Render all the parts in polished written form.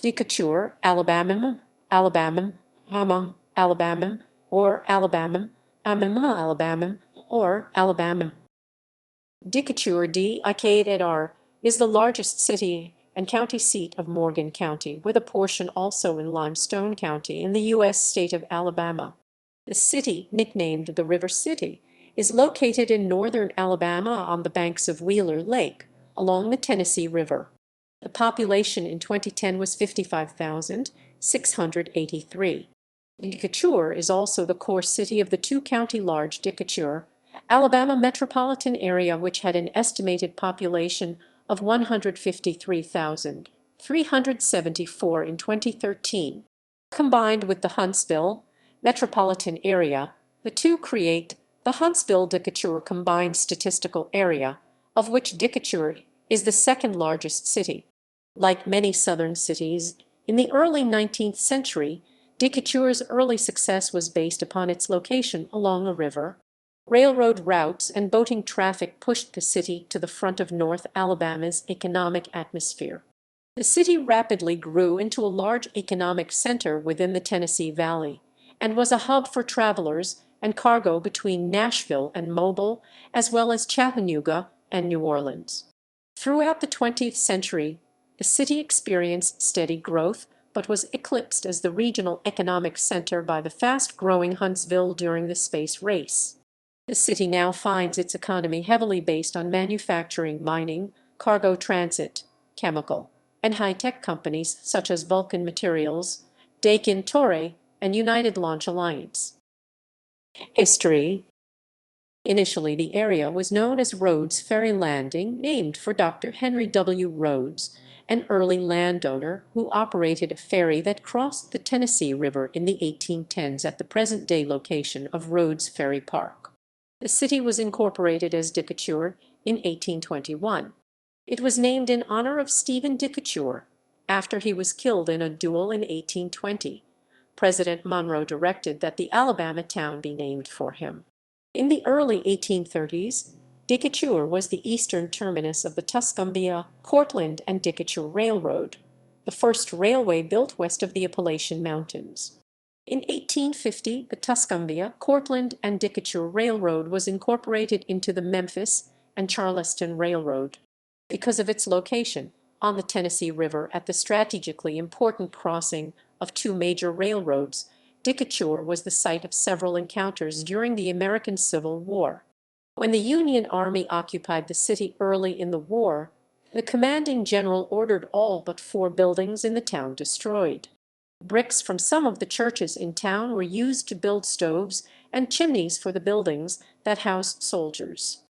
dɪɪkɪtə, Alabama, Alabama, Alabama, or Alabama, Alabama, or Alabama. dɪɪkɪtə is the largest city and county seat of Morgan County, with a portion also in Limestone County in the U.S. state of Alabama. The city, nicknamed the River City, is located in northern Alabama on the banks of Wheeler Lake, along the Tennessee River. The population in 2010 was 55,683. dɪɪkɪtə is also the core city of the two-county large dɪɪkɪtə, Alabama Metropolitan Area, which had an estimated population of 153,374 in 2013. Combined with the Huntsville Metropolitan Area, the two create the Huntsville-Decatur Combined Statistical Area, of which Decatur is the second largest city. Like many southern cities, in the early 19th century, Decatur's early success was based upon its location along a river. Railroad routes and boating traffic pushed the city to the front of North Alabama's economic atmosphere. The city rapidly grew into a large economic center within the Tennessee Valley, and was a hub for travelers and cargo between Nashville and Mobile, as well as Chattanooga and New Orleans. Throughout the 20th century, the city experienced steady growth, but was eclipsed as the regional economic center by the fast-growing Huntsville during the space race. The city now finds its economy heavily based on manufacturing, mining, cargo transit, chemical, and high-tech companies such as Vulcan Materials, Daikin, Toray, and United Launch Alliance. History. Initially, the area was known as Rhodes Ferry Landing, named for Dr. Henry W. Rhodes, an early landowner who operated a ferry that crossed the Tennessee River in the 1810s at the present-day location of Rhodes Ferry Park. The city was incorporated as Decatur in 1821. It was named in honor of Stephen Decatur, after he was killed in a duel in 1820. President Monroe directed that the Alabama town be named for him. In the early 1830s, Decatur was the eastern terminus of the Tuscumbia, Cortland, and Decatur Railroad, the first railway built west of the Appalachian Mountains. In 1850, the Tuscumbia, Cortland, and Decatur Railroad was incorporated into the Memphis and Charleston Railroad. Because of its location on the Tennessee River at the strategically important crossing of two major railroads, Decatur was the site of several encounters during the American Civil War. When the Union Army occupied the city early in the war, the commanding general ordered all but 4 buildings in the town destroyed. Bricks from some of the churches in town were used to build stoves and chimneys for the buildings that housed soldiers.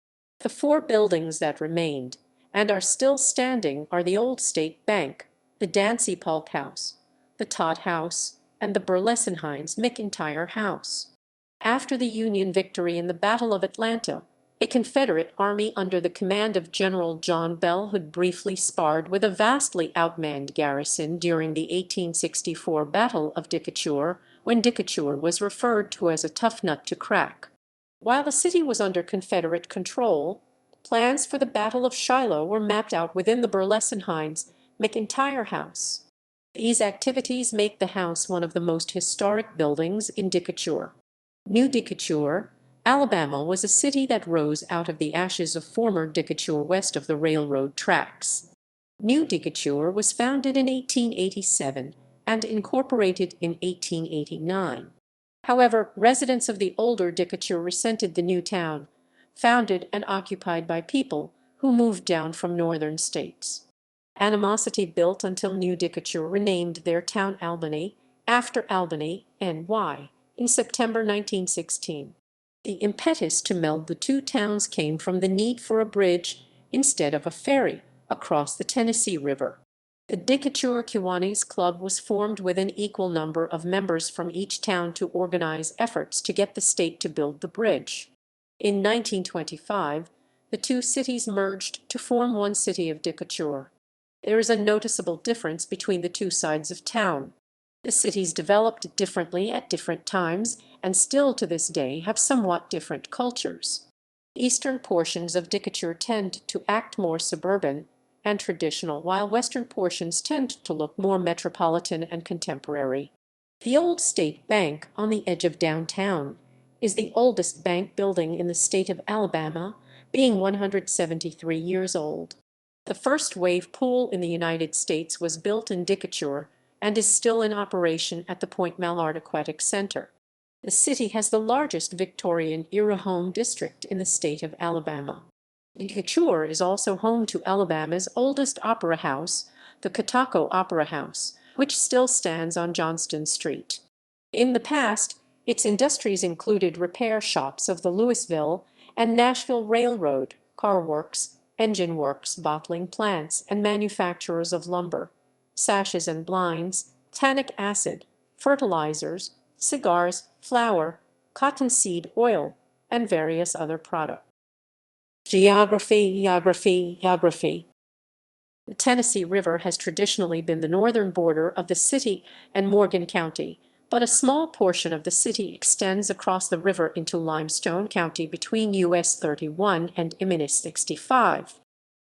The 4 buildings that remained and are still standing are the old State Bank, the Dancy Polk House, the Todd House, and the Burleson-Hines McIntyre House. After the Union victory in the Battle of Atlanta, a Confederate army under the command of General John Bell had briefly sparred with a vastly outmanned garrison during the 1864 Battle of Decatur, when Decatur was referred to as a tough nut to crack. While the city was under Confederate control, plans for the Battle of Shiloh were mapped out within the Burleson-Hines McIntyre House. These activities make the house one of the most historic buildings in Decatur. New Decatur, Alabama was a city that rose out of the ashes of former Decatur west of the railroad tracks. New Decatur was founded in 1887 and incorporated in 1889. However, residents of the older Decatur resented the new town, founded and occupied by people who moved down from northern states. Animosity built until New Decatur renamed their town Albany after Albany, NY, in September 1916. The impetus to meld the two towns came from the need for a bridge instead of a ferry across the Tennessee River. The Decatur Kiwanis Club was formed with an equal number of members from each town to organize efforts to get the state to build the bridge. In 1925, the two cities merged to form one city of Decatur. There is a noticeable difference between the two sides of town. The cities developed differently at different times and still to this day have somewhat different cultures. Eastern portions of Decatur tend to act more suburban, and traditional, while western portions tend to look more metropolitan and contemporary. The old State Bank on the edge of downtown is the oldest bank building in the state of Alabama, being 173 years old. The first wave pool in the United States was built in Decatur and is still in operation at the Point Mallard Aquatic Center. The city has the largest Victorian-era home district in the state of Alabama. Decatur is also home to Alabama's oldest opera house, the Cataco Opera House, which still stands on Johnston Street. In the past, its industries included repair shops of the Louisville and Nashville Railroad, car works, engine works, bottling plants, and manufacturers of lumber, sashes and blinds, tannic acid, fertilizers, cigars, flour, cottonseed oil, and various other products. Geography. The Tennessee River has traditionally been the northern border of the city and Morgan County, but a small portion of the city extends across the river into Limestone County between US 31 and Imminnis 65.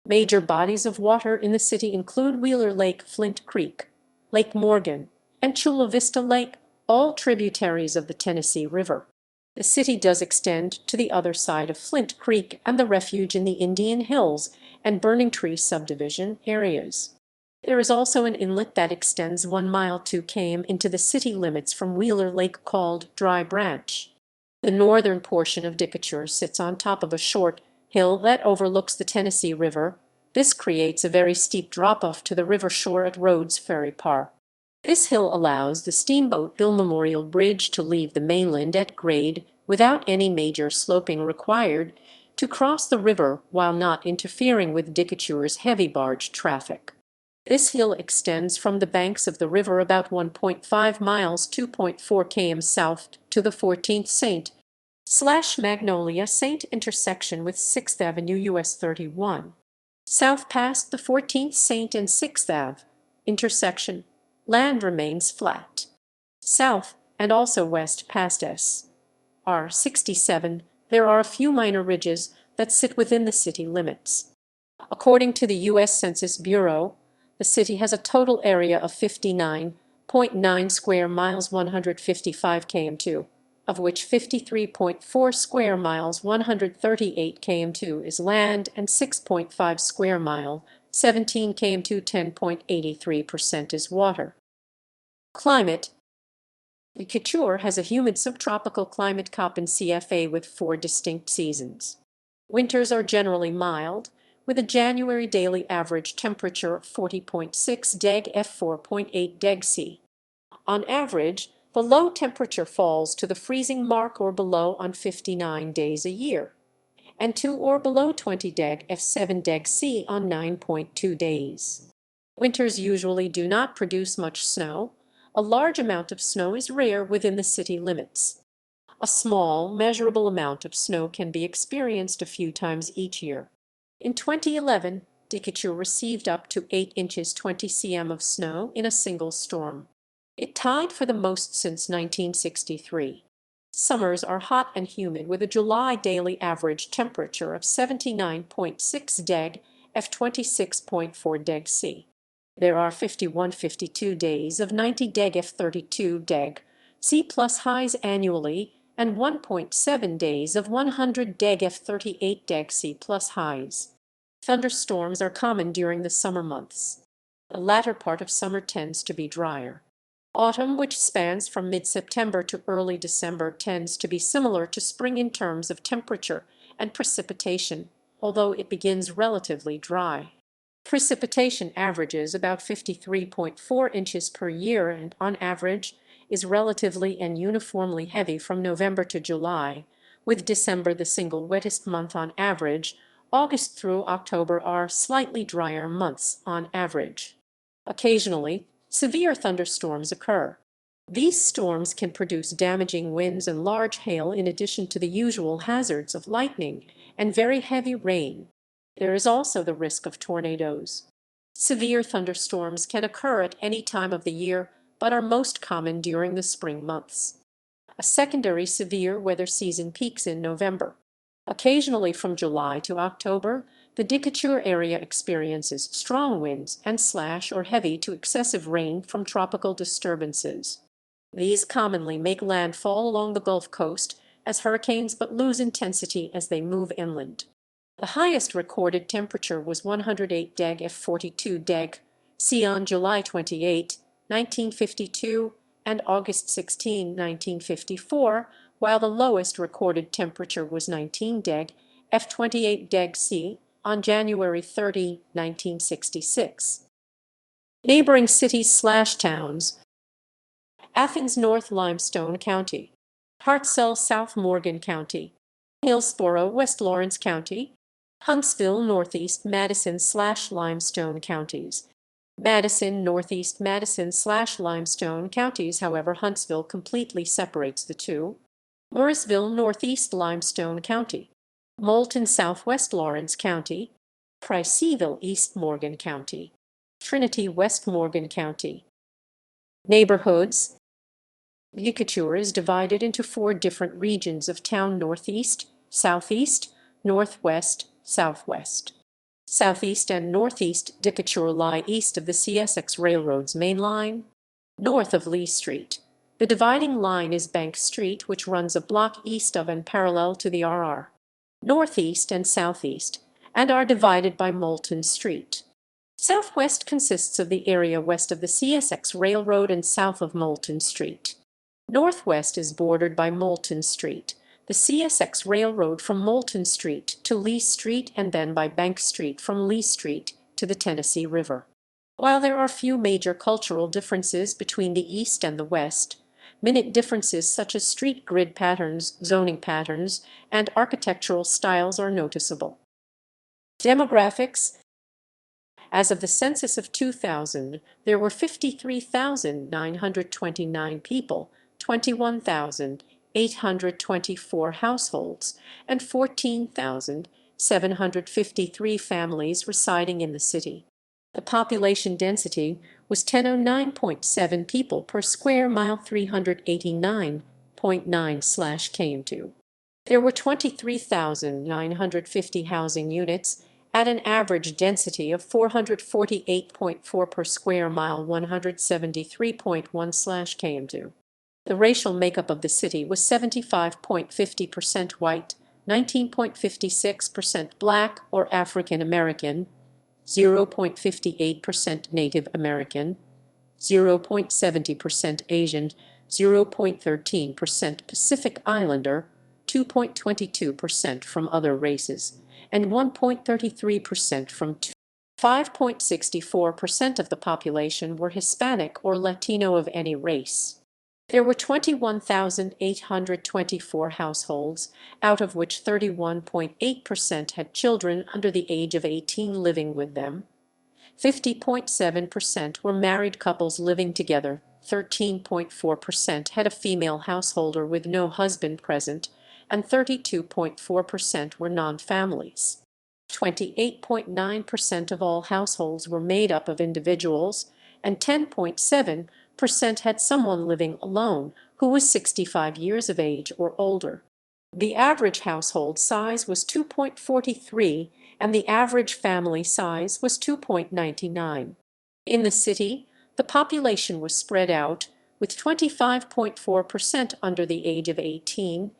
Major bodies of water in the city include Wheeler Lake, Flint Creek, Lake Morgan, and Chula Vista Lake, all tributaries of the Tennessee River. The city does extend to the other side of Flint Creek and the refuge in the Indian Hills and Burning Tree subdivision areas. There is also an inlet that extends 1 mile 2 km into the city limits from Wheeler Lake called Dry Branch. The northern portion of Decatur sits on top of a short hill that overlooks the Tennessee River. This creates a very steep drop-off to the river shore at Rhodes Ferry Park. This hill allows the Steamboat Bill Memorial Bridge to leave the mainland at grade without any major sloping required to cross the river while not interfering with Decatur's heavy barge traffic. This hill extends from the banks of the river about 1.5 miles 2.4 km south to the 14th St./Magnolia St. intersection with 6th Avenue US 31. South past the 14th St. and 6th Ave intersection, land remains flat. South and also west past S.R. 67, there are a few minor ridges that sit within the city limits. According to the U.S. Census Bureau, the city has a total area of 59.9 square miles 155 km2, of which 53.4 square miles 138 km2 is land and 6.5 square mile 17 km2 10.83% is water. Climate. Decatur has a humid subtropical climate Köppen CFA with 4 distinct seasons. Winters are generally mild, with a January daily average temperature of 40.6 deg F 4.8 deg C. On average, the low temperature falls to the freezing mark or below on 59 days a year, and to or below 20 deg F 7 deg C on 9.2 days. Winters usually do not produce much snow. A large amount of snow is rare within the city limits. A small, measurable amount of snow can be experienced a few times each year. In 2011, Decatur received up to 8 inches 20 cm of snow in a single storm. It tied for the most since 1963. Summers are hot and humid with a July daily average temperature of 79.6 deg F 26.4 deg C. There are 52 days of 90 deg F 32 deg C plus highs annually and 1.7 days of 100 deg F 38 deg C plus highs. Thunderstorms are common during the summer months. The latter part of summer tends to be drier. Autumn, which spans from mid-September to early December, tends to be similar to spring in terms of temperature and precipitation, although it begins relatively dry. Precipitation averages about 53.4 inches per year and, on average, is relatively and uniformly heavy from November to July, with December the single wettest month on average. August through October are slightly drier months on average. Occasionally, severe thunderstorms occur. These storms can produce damaging winds and large hail in addition to the usual hazards of lightning and very heavy rain. There is also the risk of tornadoes. Severe thunderstorms can occur at any time of the year, but are most common during the spring months. A secondary severe weather season peaks in November. Occasionally from July to October, The Decatur area experiences strong winds and slash or heavy to excessive rain from tropical disturbances. These commonly make landfall along the Gulf Coast as hurricanes but lose intensity as they move inland. The highest recorded temperature was 108 deg F42 deg C on July 28, 1952 and August 16, 1954, while the lowest recorded temperature was 19 deg F28 deg C on January 30, 1966. Neighboring cities/towns: Athens, North Limestone County; Hartselle, South Morgan County; Hillsboro, West Lawrence County; Huntsville, Northeast Madison/Limestone counties. Madison, Northeast Madison/Limestone counties. However, Huntsville completely separates the two. Morrisville, Northeast Limestone County; Moulton, Southwest Lawrence County; Priceville, East Morgan County; Trinity, West Morgan County. Neighborhoods: Decatur is divided into 4 different regions of town: northeast, southeast, northwest, southwest. Southeast and northeast Decatur lie east of the CSX Railroad's main line, north of Lee Street. The dividing line is Bank Street, which runs a block east of and parallel to the RR. Northeast and southeast, and are divided by Moulton Street. Southwest consists of the area west of the CSX Railroad and south of Moulton Street. Northwest is bordered by Moulton Street, the CSX Railroad from Moulton Street to Lee Street, and then by Bank Street from Lee Street to the Tennessee River. While there are few major cultural differences between the East and the West, minute differences such as street grid patterns, zoning patterns, and architectural styles are noticeable. Demographics: as of the census of 2000, there were 53,929 people, 21,824 households, and 14,753 families residing in the city. The population density was 1009.7 people per square mile, 389.9/km². There were 23,950 housing units at an average density of 448.4 per square mile, 173.1/km². The racial makeup of the city was 75.50% white, 19.56% black or African American, 0.58% Native American, 0.70% Asian, 0.13% Pacific Islander, 2.22% from other races, and 1.33% from 5.64% of the population were Hispanic or Latino of any race. There were 21,824 households, out of which 31.8% had children under the age of 18 living with them. 50.7% were married couples living together. 13.4% had a female householder with no husband present, and 32.4% were non-families. 28.9% of all households were made up of individuals, and 10.7% had someone living alone who was 65 years of age or older. The average household size was 2.43, and the average family size was 2.99. In the city, the population was spread out, with 25.4% under the age of 18,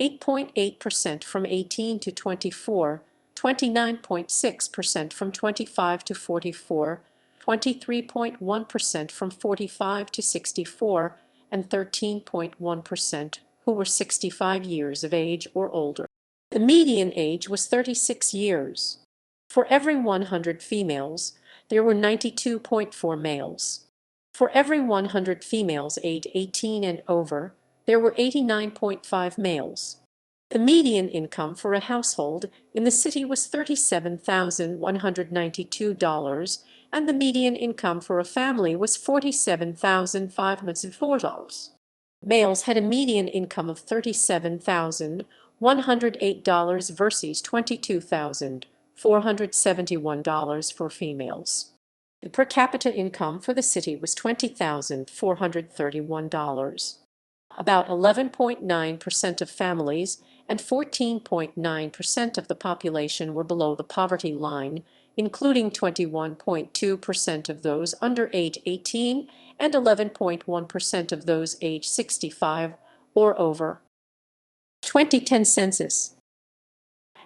8.8% from 18 to 24, 29.6% from 25 to 44, 23.1% from 45 to 64, and 13.1% who were 65 years of age or older. The median age was 36 years. For every 100 females, there were 92.4 males. For every 100 females aged 18 and over, there were 89.5 males. The median income for a household in the city was $37,192, and the median income for a family was $47,504. Males had a median income of $37,108 versus $22,471 for females. The per capita income for the city was $20,431. About 11.9% of families and 14.9% of the population were below the poverty line, including 21.2% of those under age 18 and 11.1% of those age 65 or over. 2010 census.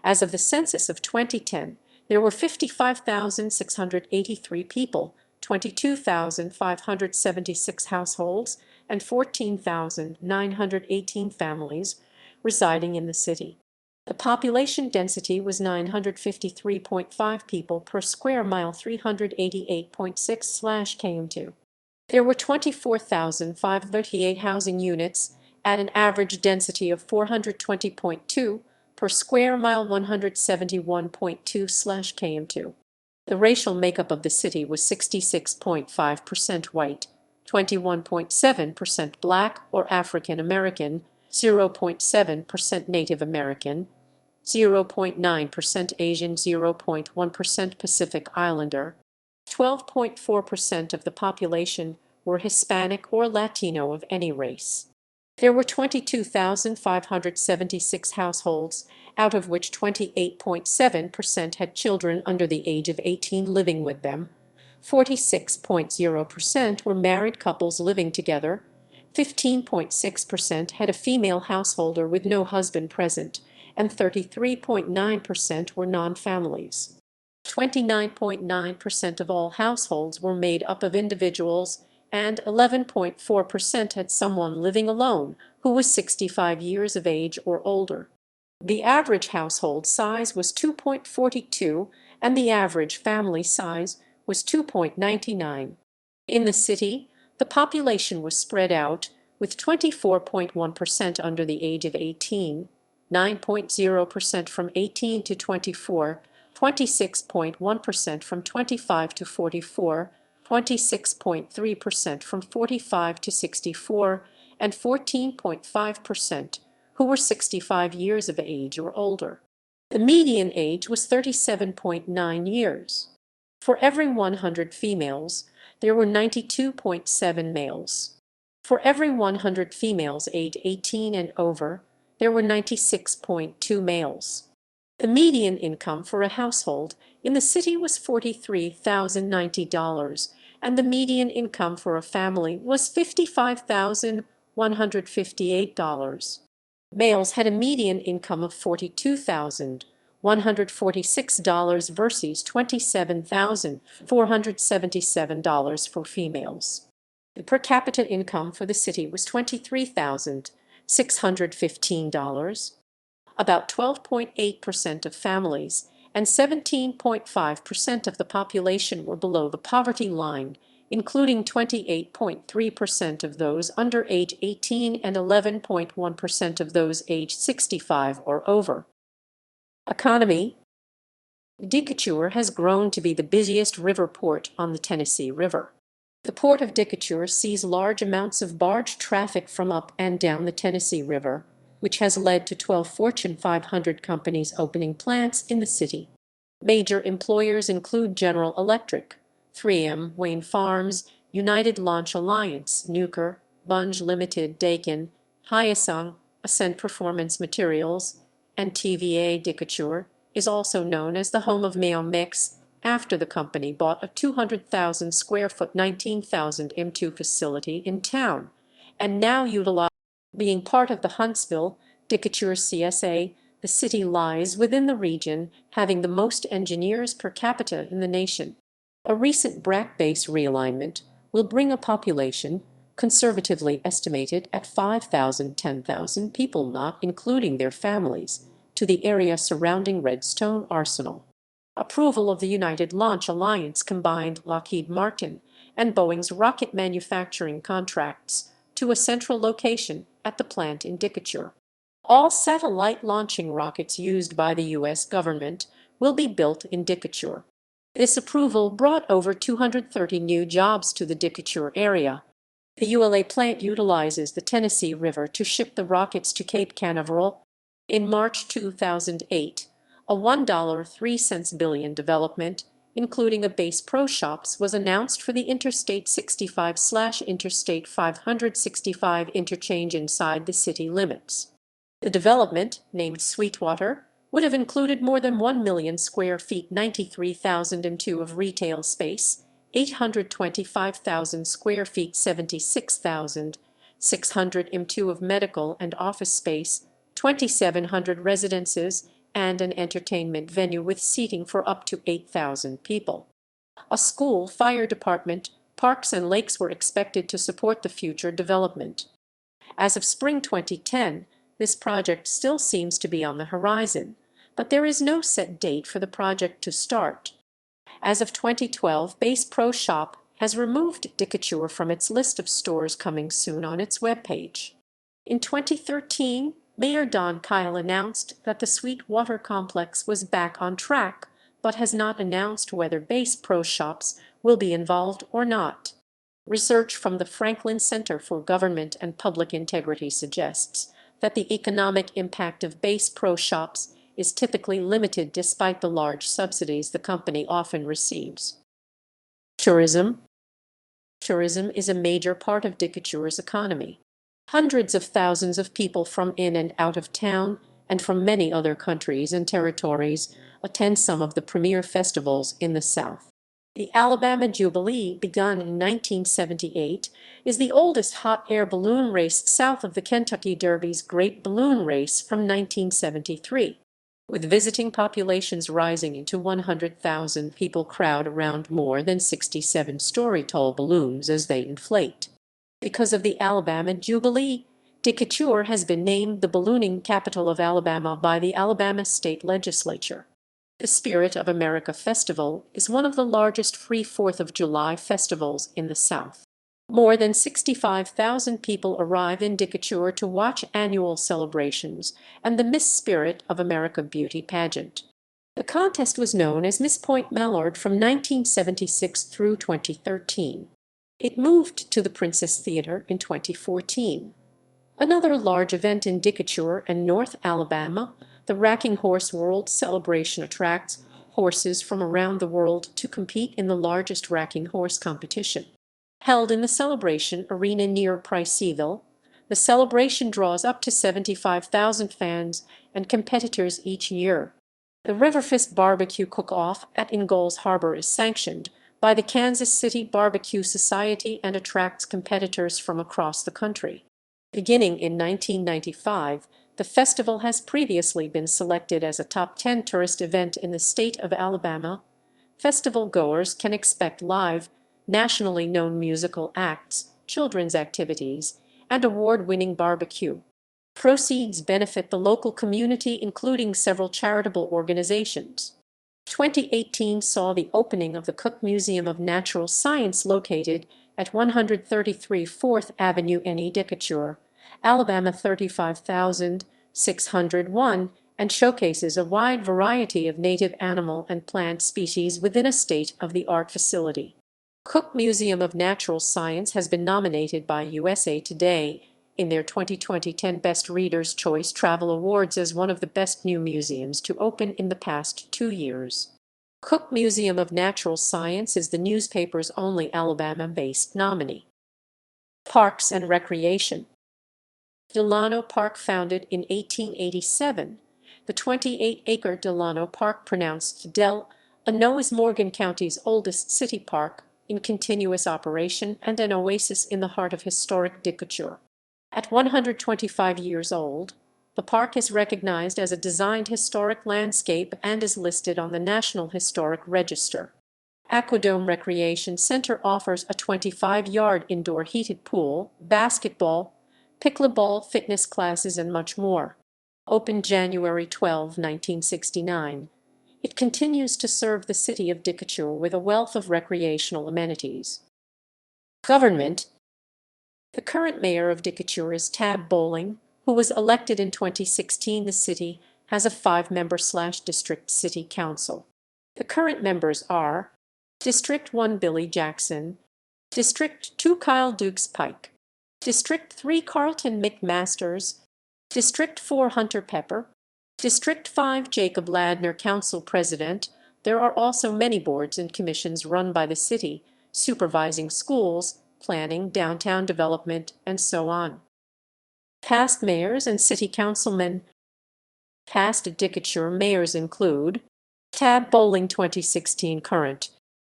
As of the census of 2010, there were 55,683 people, 22,576 households, and 14,918 families residing in the city. The population density was 953.5 people per square mile, 388.6/km2. There were 24,538 housing units at an average density of 420.2 per square mile, 171.2/km2. The racial makeup of the city was 66.5% white, 21.7% Black or African American, 0.7% Native American, 0.9% Asian, 0.1% Pacific Islander. 12.4% of the population were Hispanic or Latino of any race. There were 22,576 households, out of which 28.7% had children under the age of 18 living with them, 46.0% were married couples living together, 15.6% had a female householder with no husband present, and 33.9% were non-families. 29.9% of all households were made up of individuals, and 11.4% had someone living alone who was 65 years of age or older. The average household size was 2.42, and the average family size was 2.99. In the city, the population was spread out, with 24.1% under the age of 18, 9.0% from 18 to 24, 26.1% from 25 to 44, 26.3% from 45 to 64, and 14.5% who were 65 years of age or older. The median age was 37.9 years. For every 100 females, there were 92.7 males. For every 100 females aged 18 and over, there were 96.2 males. The median income for a household in the city was $43,090, and the median income for a family was $55,158. Males had a median income of $42,146 versus $27,477 for females. The per capita income for the city was $23,615. About 12.8% of families and 17.5% of the population were below the poverty line, including 28.3% of those under age 18 and 11.1% of those aged 65 or over. Economy. Decatur has grown to be the busiest river port on the Tennessee River. The port of Decatur sees large amounts of barge traffic from up and down the Tennessee River, which has led to 12 Fortune 500 companies opening plants in the city. Major employers include General Electric, 3M, Wayne Farms, United Launch Alliance, Nucor, Bunge Limited, Daikin, Hyosung, Ascent Performance Materials, and TVA. Decatur is also known as the home of Mayo Mix, after the company bought a 200,000 square foot 19,000 m2 facility in town, and now utilizes. Being part of the Huntsville-Decatur CSA, the city lies within the region, having the most engineers per capita in the nation. A recent BRAC-base realignment will bring a population, conservatively estimated at 5,000–10,000 people not including their families, to the area surrounding Redstone Arsenal. Approval of the United Launch Alliance combined Lockheed Martin and Boeing's rocket manufacturing contracts to a central location at the plant in Decatur. All satellite launching rockets used by the U.S. government will be built in Decatur. This approval brought over 230 new jobs to the Decatur area. The ULA plant utilizes the Tennessee River to ship the rockets to Cape Canaveral. In March 2008, a $1.03 billion development, including a base pro shops, was announced for the Interstate 65/Interstate 565 interchange inside the city limits. The development, named Sweetwater, would have included more than 1 million square feet, 93,002 of retail space, 825,000 square feet, 76,600 m2 of medical and office space, 2,700 residences, and an entertainment venue with seating for up to 8,000 people. A school, fire department, parks and lakes were expected to support the future development. As of spring 2010, this project still seems to be on the horizon, but there is no set date for the project to start. As of 2012, Bass Pro Shop has removed dɪ្keɪtə from its list of stores coming soon on its webpage. In 2013, Mayor Don Kyle announced that the Sweetwater complex was back on track, but has not announced whether Bass Pro Shops will be involved or not. Research from the Franklin Center for Government and Public Integrity suggests that the economic impact of Bass Pro Shops is typically limited despite the large subsidies the company often receives. Tourism. Tourism is a major part of dɪ្keɪtə's economy. Hundreds of thousands of people from in and out of town and from many other countries and territories attend some of the premier festivals in the South. The Alabama Jubilee, begun in 1978, is the oldest hot air balloon race south of the Kentucky Derby's Great Balloon Race from 1973. With visiting populations rising into 100,000, people crowd around more than 67-story tall balloons as they inflate. Because of the Alabama Jubilee, dɪ្keɪtə has been named the ballooning capital of Alabama by the Alabama state legislature. The Spirit of America Festival is one of the largest free 4th of July festivals in the South. More than 65,000 people arrive in dɪ្keɪtə to watch annual celebrations and the Miss Spirit of America beauty pageant. The contest was known as Miss Point Mallard from 1976 through 2013. It moved to the Princess Theater in 2014. Another large event in dɪ្keɪtə and North Alabama, the Racking Horse World Celebration, attracts horses from around the world to compete in the largest racking horse competition. Held in the Celebration Arena near Priceville, the celebration draws up to 75,000 fans and competitors each year. The Riverfist Barbecue Cook-Off at Ingalls Harbor is sanctioned by the Kansas City Barbecue Society and attracts competitors from across the country. Beginning in 1995, the festival has previously been selected as a top 10 tourist event in the state of Alabama. Festival goers can expect live, nationally known musical acts, children's activities, and award-winning barbecue. Proceeds benefit the local community, including several charitable organizations. 2018 saw the opening of the Cook Museum of Natural Science located at 133 4th Avenue in dɪ្keɪtə, Alabama 35,601, and showcases a wide variety of native animal and plant species within a state-of-the-art facility. Cook Museum of Natural Science has been nominated by USA Today in their 2020 10 Best Reader's Choice Travel Awards as one of the best new museums to open in the past 2 years. Cook Museum of Natural Science is the newspaper's only Alabama-based nominee. Parks and Recreation. Delano Park, founded in 1887, the 28-acre Delano Park, pronounced Delano, is Morgan County's oldest city park, in continuous operation and an oasis in the heart of historic dɪ្keɪtə. At 125 years old, the park is recognized as a designed historic landscape and is listed on the National Historic Register. Aquadome Recreation Center offers a 25-yard indoor heated pool, basketball, pickleball, fitness classes, and much more. Opened January 12, 1969, it continues to serve the city of dɪ្keɪtə with a wealth of recreational amenities. Government. The current mayor of dɪ្keɪtə is Tab Bowling, who was elected in 2016. The city has a 5-member/district city council. The current members are District 1 Billy Jackson, District 2 Kyle Dukes Pike, District 3 Carlton McMasters, District 4 Hunter Pepper, District 5 Jacob Ladner. Council President. There are also many boards and commissions run by the city, supervising schools, planning, downtown development, and so on. Past mayors and city councilmen. Past Decatur mayors include Tab Bowling 2016 current,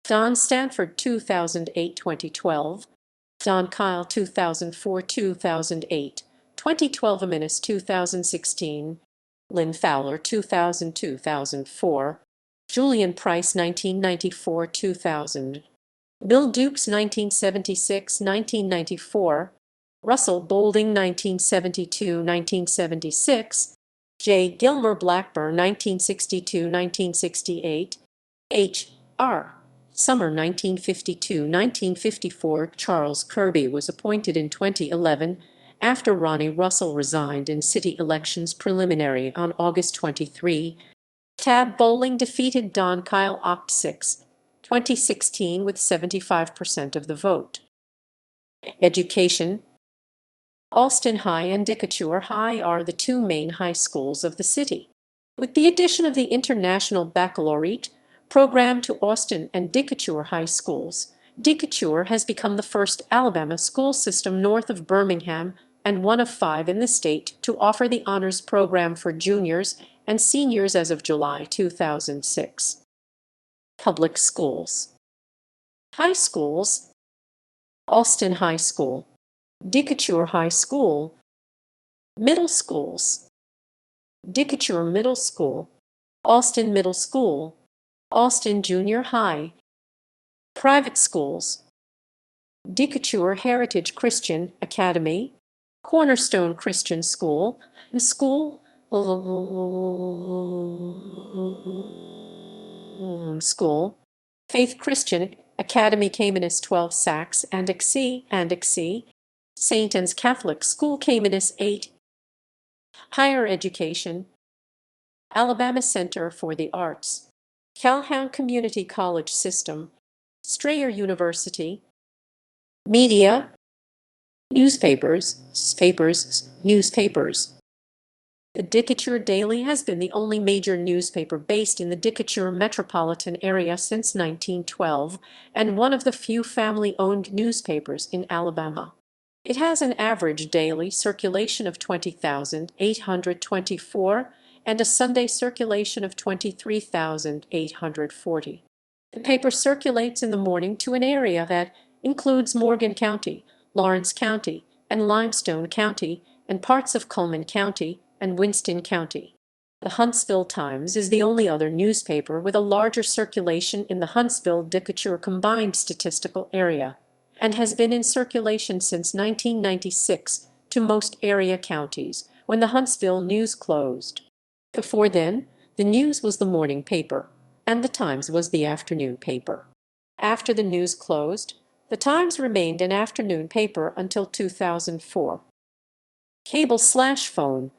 Don Stanford 2008-2012, Don Kyle 2004-2008, 2012 Aminis 2016, Lynn Fowler 2000-2004, Julian Price 1994-2000, Bill Dukes 1976-1994, Russell Boulding 1972-1976, J. Gilmer Blackburn 1962-1968, H.R. Summer 1952-1954. Charles Kirby was appointed in 2011 after Ronnie Russell resigned in city elections preliminary on August 23. Tab Bowling defeated Don Kyle Oct 6, 2016 with 75% of the vote. Education. Alston High and Decatur High are the two main high schools of the city. With the addition of the International Baccalaureate program to Austin and Decatur high schools, Decatur has become the first Alabama school system north of Birmingham and one of 5 in the state to offer the honors program for juniors and seniors as of July 2006. Public schools. High schools. Alston High School, Decatur High School. Middle schools. Decatur Middle School, Alston Middle School, Alston Junior High. Private schools. Decatur Heritage Christian Academy, Cornerstone Christian School, the school Faith Christian Academy Caymanis 12 Sachs and dɪഃkeɪtə, St. Anne's Catholic School Caymanis 8. Higher education. Alabama Center for the Arts, Calhoun Community College System, Strayer University. Media. Newspapers. The Decatur Daily has been the only major newspaper based in the Decatur Metropolitan Area since 1912 and one of the few family-owned newspapers in Alabama. It has an average daily circulation of 20,824 and a Sunday circulation of 23,840. The paper circulates in the morning to an area that includes Morgan County, Lawrence County, and Limestone County, and parts of Cullman County and Winston County. The Huntsville Times is the only other newspaper with a larger circulation in the Huntsville-Decatur combined statistical area, and has been in circulation since 1996 to most area counties when the Huntsville News closed. Before then, the News was the morning paper, and the Times was the afternoon paper. After the News closed, the Times remained an afternoon paper until 2004. Cable/phone.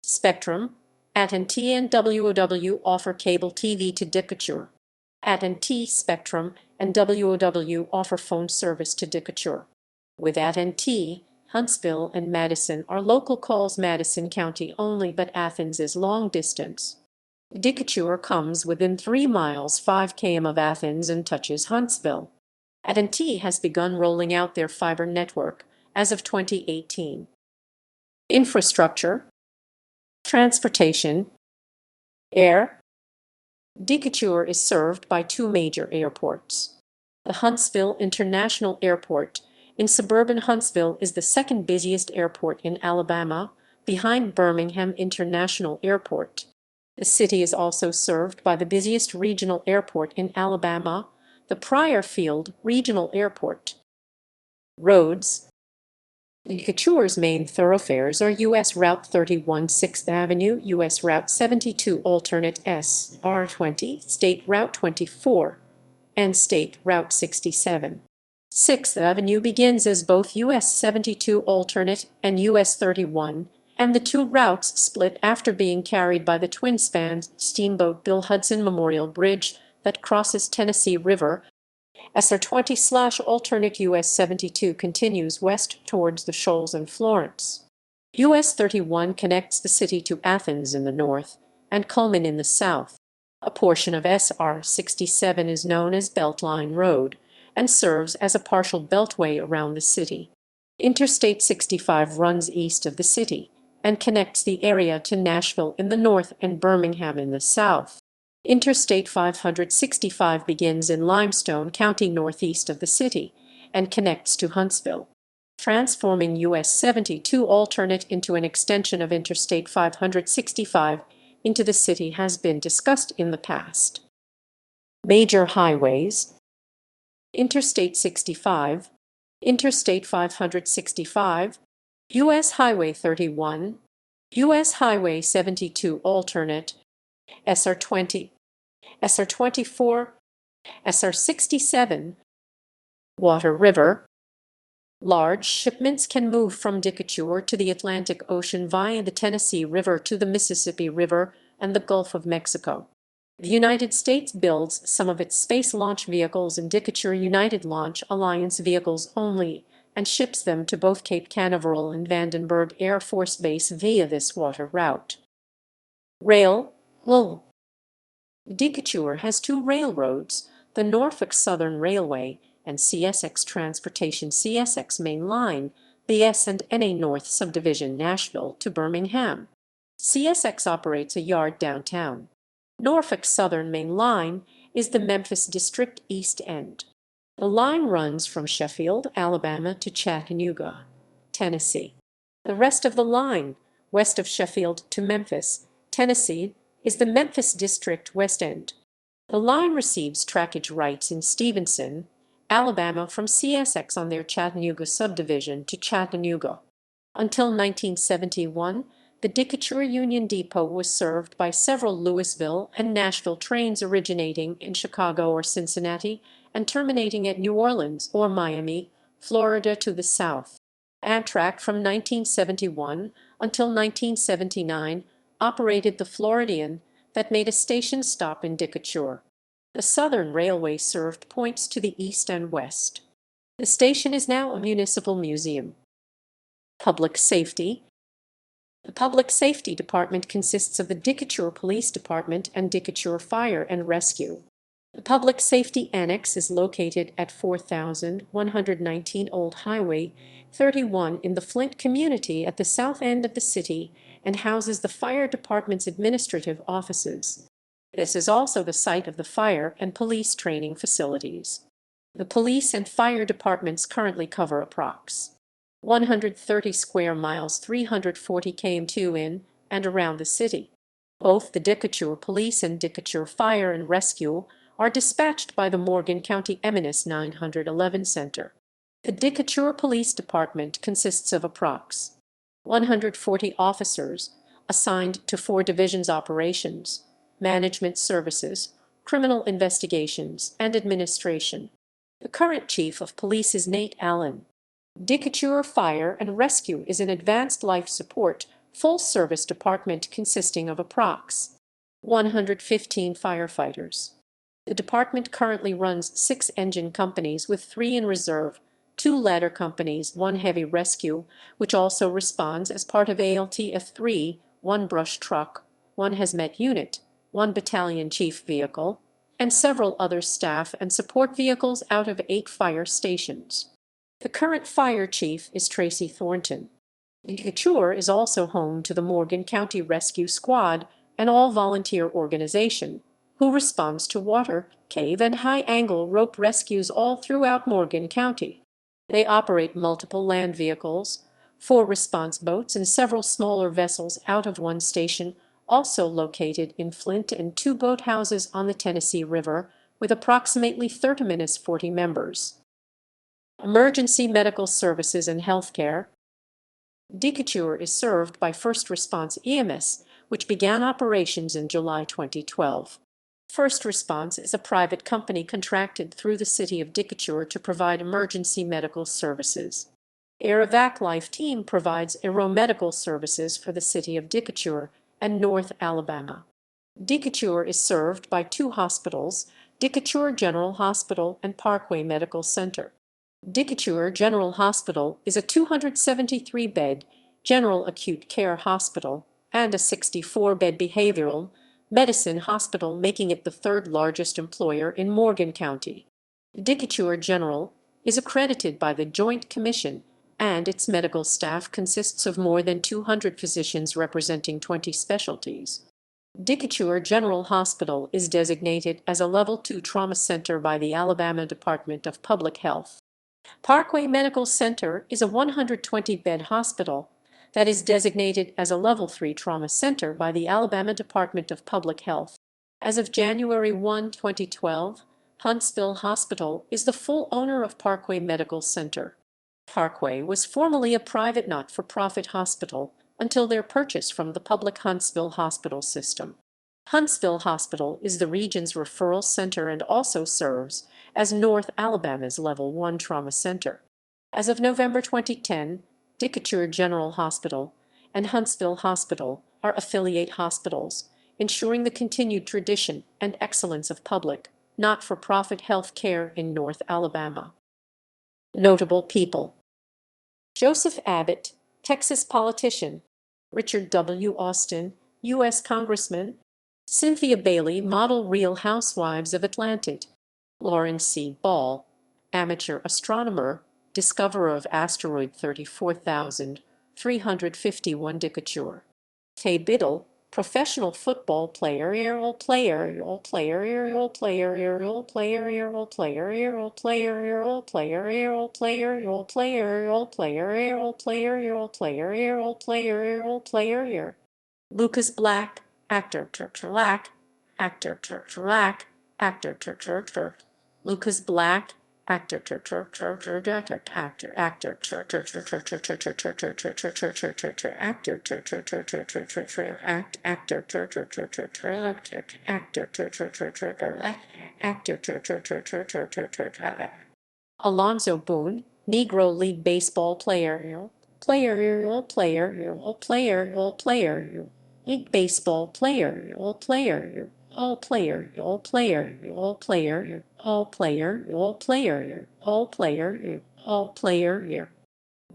Spectrum, AT&T and WOW offer cable TV to Decatur. AT&T, Spectrum, and WOW offer phone service to Decatur. With AT&T, Huntsville and Madison are local calls, Madison County only, but Athens is long distance. Decatur comes within 3 miles 5 km of Athens and touches Huntsville. AT&T has begun rolling out their fiber network as of 2018. Infrastructure. Transportation. Air. Decatur is served by 2 major airports. The Huntsville International Airport in suburban Huntsville is the second busiest airport in Alabama, behind Birmingham International Airport. The city is also served by the busiest regional airport in Alabama, the Pryor Field Regional Airport. Roads. Decatur's main thoroughfares are U.S. Route 31 6th Avenue, U.S. Route 72 alternate SR 20, State Route 24, and State Route 67. 6th Avenue begins as both U.S. 72 alternate and U.S. 31, and the 2 routes split after being carried by the twin-span Steamboat Bill Hudson Memorial Bridge that crosses Tennessee River. SR 20/alternate US 72 continues west towards the Shoals and Florence. US 31 connects the city to Athens in the north and Cullman in the south. A portion of SR 67 is known as Beltline Road and serves as a partial beltway around the city. Interstate 65 runs east of the city and connects the area to Nashville in the north and Birmingham in the south. Interstate 565 begins in Limestone County northeast of the city and connects to Huntsville. Transforming US 72 alternate into an extension of Interstate 565 into the city has been discussed in the past. Major highways: Interstate 65, Interstate 565, US Highway 31, US Highway 72 alternate, SR 20, SR 24, SR 67. Water River. Large shipments can move from dɪഃkeɪtə to the Atlantic Ocean via the Tennessee River to the Mississippi River and the Gulf of Mexico. The United States builds some of its space launch vehicles in dɪഃkeɪtə United Launch Alliance vehicles only and ships them to both Cape Canaveral and Vandenberg Air Force Base via this water route. Rail. dɪഃkeɪtə has two railroads, the Norfolk Southern Railway and CSX Transportation CSX Main Line, the S&NA North Subdivision Nashville to Birmingham. CSX operates a yard downtown. Norfolk Southern Main Line is the Memphis District East End. The line runs from Sheffield, Alabama to Chattanooga, Tennessee. The rest of the line, west of Sheffield to Memphis, Tennessee, is the Memphis District West End. The line receives trackage rights in Stevenson, Alabama from CSX on their Chattanooga subdivision to Chattanooga. Until 1971, the dɪഃkeɪtə Union Depot was served by several Louisville and Nashville trains originating in Chicago or Cincinnati and terminating at New Orleans or Miami, Florida to the south. Amtrak from 1971 until 1979 operated the Floridian that made a station stop in dɪঃkeɪtə. The Southern Railway served points to the east and west. The station is now a municipal museum. Public safety. The Public Safety Department consists of the dɪঃkeɪtə Police Department and dɪঃkeɪtə Fire and Rescue. The Public Safety Annex is located at 4119 Old Highway 31 in the Flint community at the south end of the city and houses the Fire Department's administrative offices. This is also the site of the fire and police training facilities. The police and fire departments currently cover approx. 130 square miles 340 km2 in and around the city. Both the dɪঃkeɪtə Police and dɪঃkeɪtə Fire and Rescue are dispatched by the Morgan County M&S 911 Center. The dɪঃkeɪtə Police Department consists of approx. 140 officers assigned to 4 divisions: operations, management services, criminal investigations, and administration. The current chief of police is Nate Allen. dɪঃkeɪtə Fire and Rescue is an advanced life support, full-service department consisting of approx. 115 firefighters. The department currently runs 6 engine companies with 3 in reserve, 2 ladder companies, 1 heavy rescue, which also responds as part of ALTF-3, 1 brush truck, 1 hazmat unit, 1 battalion chief vehicle, and several other staff and support vehicles out of 8 fire stations. The current fire chief is Tracy Thornton. dɪঃkeɪtə is also home to the Morgan County Rescue Squad, an all-volunteer organization, who responds to water, cave, and high-angle rope rescues all throughout Morgan County. They operate multiple land vehicles, 4 response boats, and several smaller vessels out of 1 station, also located in Flint, and 2 boathouses on the Tennessee River, with approximately 40 members. Emergency medical services and healthcare. dɪঃkeɪtə is served by First Response EMS, which began operations in July 2012. First Response is a private company contracted through the city of dɪঃkeɪtə to provide emergency medical services. Aerovac Life Team provides aeromedical services for the city of dɪঃkeɪtə and North Alabama. dɪঃkeɪtə is served by 2 hospitals, dɪঃkeɪtə General Hospital and Parkway Medical Center. dɪঃkeɪtə General Hospital is a 273-bed general acute care hospital and a 64-bed behavioral medicine hospital, making it the 3rd largest employer in Morgan County. dɪঃkeɪtə General is accredited by the Joint Commission and its medical staff consists of more than 200 physicians representing 20 specialties. Decatur General Hospital is designated as a Level 2 trauma center by the Alabama Department of Public Health. Parkway Medical Center is a 120-bed hospital that is designated as a Level 3 trauma center by the Alabama Department of Public Health. As of January 1, 2012, Huntsville Hospital is the full owner of Parkway Medical Center. Parkway was formerly a private not-for-profit hospital until their purchase from the public Huntsville Hospital System. Huntsville Hospital is the region's referral center and also serves as North Alabama's Level 1 trauma center. As of November 2010, Decatur General Hospital and Huntsville Hospital are affiliate hospitals, ensuring the continued tradition and excellence of public, not-for-profit health care in North Alabama. Notable people: Joseph Abbott, Texas politician; Richard W. Austin, U.S. Congressman; Cynthia Bailey, model Real Housewives of Atlanta; Lauren C. Ball, amateur astronomer, discoverer of asteroid 34,351 Decatur; Tay Biddle, professional football player, Lucas Black, actor, actor, actor, Lucas Black, actor, Alonzo Boone, Negro League baseball player, League baseball player,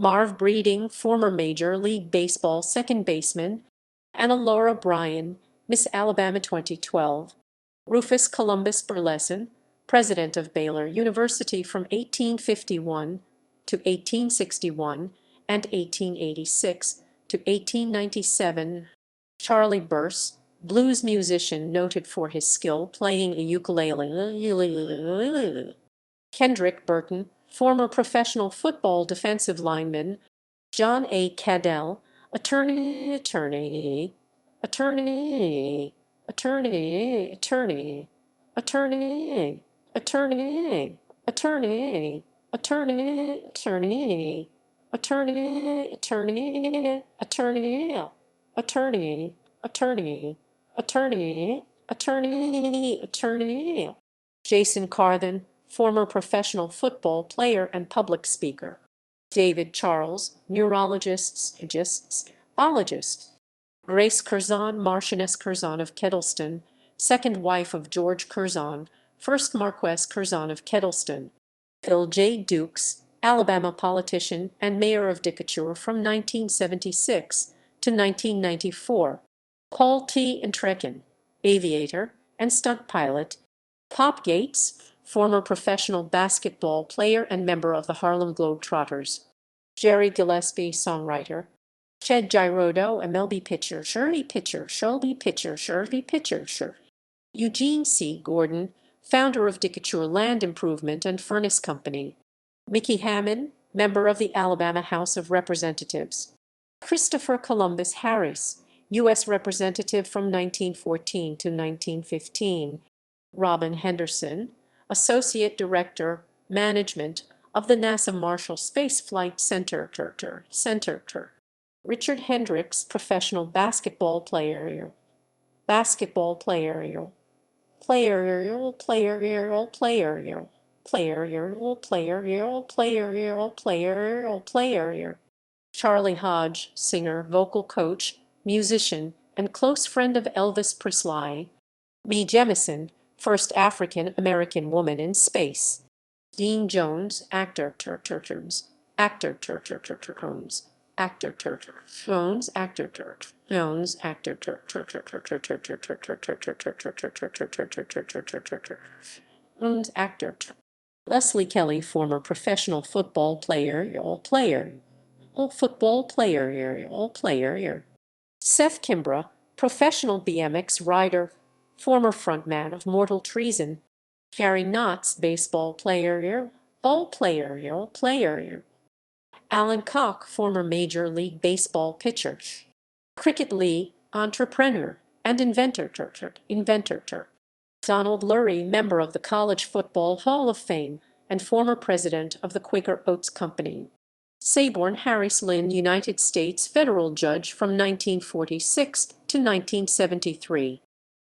Marv Breeding, former Major League Baseball second baseman; Anna Laura Bryan, Miss Alabama 2012; Rufus Columbus Burleson, president of Baylor University from 1851 to 1861 and 1886 to 1897; Charlie Burse, blues musician noted for his skill playing a ukulele; Kendrick Burton, former professional football defensive lineman; John A. Cadell, attorney, attorney, attorney, attorney, attorney, attorney, attorney, attorney, attorney, attorney, attorney, attorney, attorney, attorney, attorney, attorney, attorney, attorney; Jason Carthen, former professional football player and public speaker; David Charles, neurologist, ologist; Grace Curzon, Marchioness Curzon of Kettleston, second wife of George Curzon, first Marquess Curzon of Kettleston; Phil J. Dukes, Alabama politician and mayor of Decatur from 1976 to 1994; Paul T. Entrekin, aviator and stunt pilot; Pop Gates, former professional basketball player and member of the Harlem Globetrotters; Jerry Gillespie, songwriter; Ched Girodo, MLB pitcher, Shelby pitcher; Eugene C. Gordon, founder of Decatur Land Improvement and Furnace Company; Mickey Hammond, member of the Alabama House of Representatives; Christopher Columbus Harris, U.S. Representative from 1914 to 1915; Robin Henderson, Associate Director, Management of the NASA Marshall Space Flight Center; Richard Hendricks, professional basketball player, Charlie Hodge, singer, vocal coach, musician, and close friend of Elvis Presley; Mae Jemison, first African-American woman in space; Dean Jones, actor, actor, actor, Jones, actor, Jones, actor, Jones, actor; Leslie Kelly, former professional football player, football player. Seth Kimbrough, professional BMX rider, former frontman of Mortal Treason. Gary Knotts, baseball player. Alan Koch, former Major League Baseball pitcher. Cricket Lee, entrepreneur and inventor. Donald Lurie, member of the College Football Hall of Fame and former president of the Quaker Oats Company. Saborn Harris Lynn, United States federal judge from 1946 to 1973.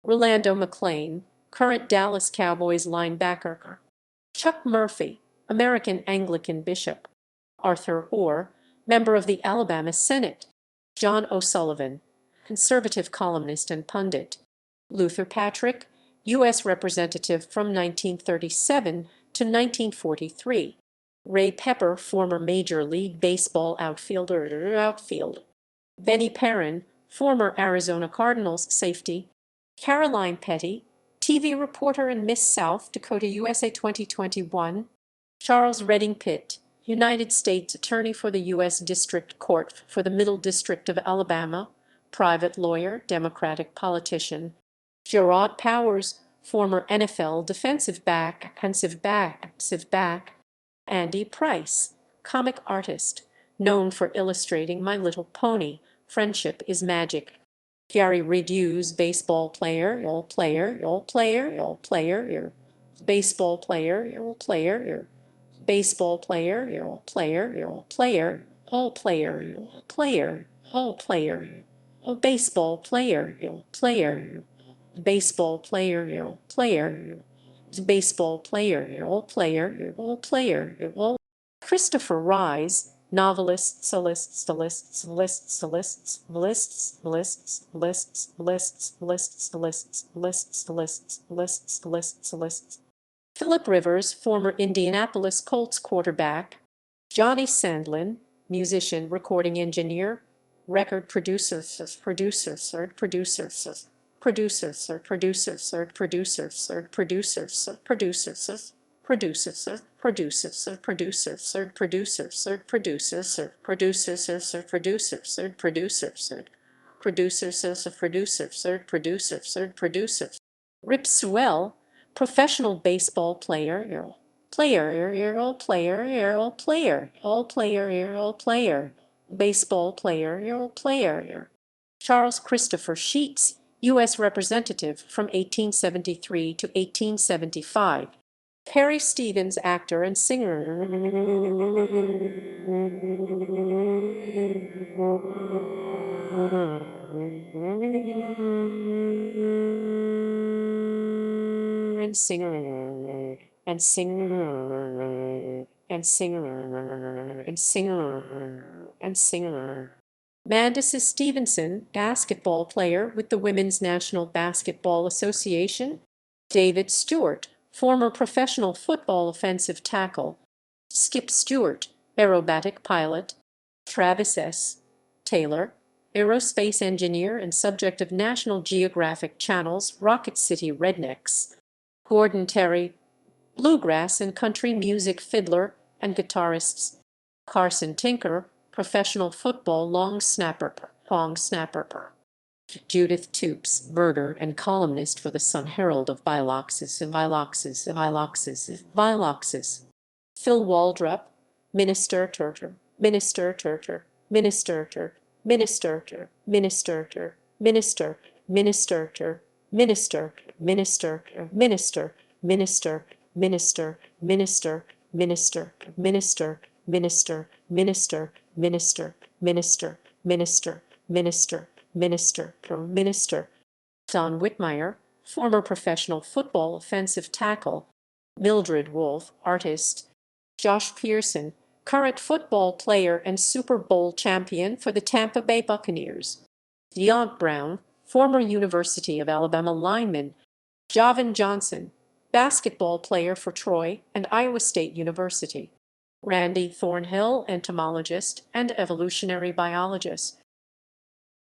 Rolando McClain, current Dallas Cowboys linebacker. Chuck Murphy, American Anglican bishop. Arthur Orr, member of the Alabama Senate. John O'Sullivan, conservative columnist and pundit. Luther Patrick, U.S. Representative from 1937 to 1943. Ray Pepper, former Major League Baseball outfielder. Benny Perrin, former Arizona Cardinals safety. Caroline Petty, TV reporter and Miss South Dakota USA 2021. Charles Redding Pitt, United States Attorney for the U.S. District Court for the Middle District of Alabama, private lawyer, Democratic politician. Gerard Powers, former NFL defensive back. Andy Price, comic artist, known for illustrating My Little Pony, Friendship is Magic. Gary Reed Hughes, baseball player. Baseball player. Baseball player. Baseball player. Baseball player. Christopher Rise, novelist, lists. Philip Rivers, former Indianapolis Colts quarterback. Johnny Sandlin, musician, recording engineer, record producer. Rip Sewell, professional baseball player. Baseball player. Charles Christopher Sheets, U.S. Representative from 1873 to 1875. Perry Stevens, actor and singer. Mandis Stevenson, basketball player with the Women's National Basketball Association. David Stewart, former professional football offensive tackle. Skip Stewart, aerobatic pilot. Travis S. Taylor, aerospace engineer and subject of National Geographic Channel's Rocket City Rednecks. Gordon Terry, bluegrass and country music fiddler and guitarists. Carson Tinker, professional football long snapper. Judith Toops, birder and columnist for the Sun Herald of Biloxis. Phil Waldrop, minister. Don Whitmire, former professional football offensive tackle. Mildred Wolf, artist. Josh Pearson, current football player and Super Bowl champion for the Tampa Bay Buccaneers. Deont Brown, former University of Alabama lineman. Javon Johnson, basketball player for Troy and Iowa State University. Randy Thornhill, entomologist and evolutionary biologist.